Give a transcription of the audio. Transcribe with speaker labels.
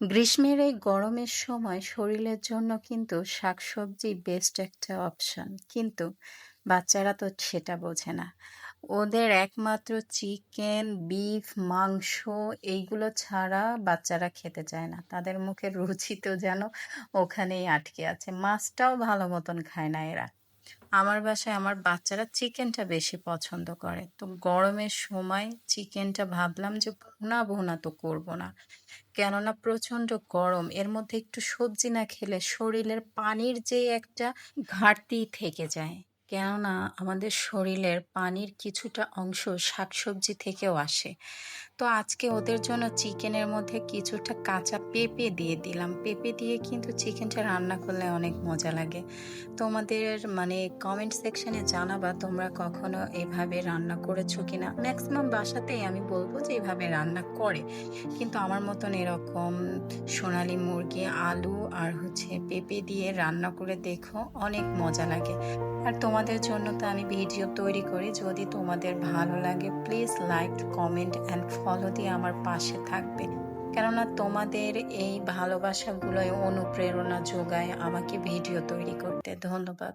Speaker 1: গ্রীষ্মের এই গরমের সময় শরীরের জন্য কিন্তু শাকসবজি বেস্ট একটা অপশন। কিন্তু বাচ্চারা তো সেটা বোঝে না। ওদের একমাত্র চিকেন, বিফ, মাংস এইগুলো ছাড়া বাচ্চারা খেতে চায় না। তাদের মুখের রুচি তো যেন ওখানেই আটকে আছে। মাছটাও ভালো মতন খায় না এরা। আমার বাসায় আমার বাচ্চারা চিকেনটা বেশি পছন্দ করে। তো গরমের সময় চিকেনটা ভাবলাম যে ভুনা ভুনা তো করব না। কেননা প্রচণ্ড গরম, এর মধ্যে একটু সবজি না খেলে শরীরের পানির যে একটা ঘাটতি থেকে যায়। কেননা আমাদের শরীরের পানির কিছুটা অংশ শাকসবজি থেকেও আসে। তো আজকে ওদের জন্য চিকেনের মধ্যে কিছুটা কাঁচা পেঁপে দিয়ে দিলাম। পেঁপে দিয়ে কিন্তু চিকেনটা রান্না করলে অনেক মজা লাগে। তোমাদের মানে কমেন্ট সেকশনে জানাবা তোমরা কখনো এভাবে রান্না করেছো কিনা। ম্যাক্সিমাম বাসাতেই আমি বলবো যে এভাবে রান্না করে, কিন্তু আমার মতন এরকম সোনালী মুরগি, আলু আর পেঁপে দিয়ে রান্না করে দেখো, অনেক মজা লাগে। আর তোমাদের জন্য তো আমি ভিডিও তৈরি করি। যদি তোমাদের ভালো লাগে please like, comment and follow দিয়ে আমার পাশে থাকবে। কেননা তোমাদের এই ভালোবাসাগুলোই অনুপ্রেরণা যোগায় আমাকে ভিডিও তৈরি করতে। ধন্যবাদ।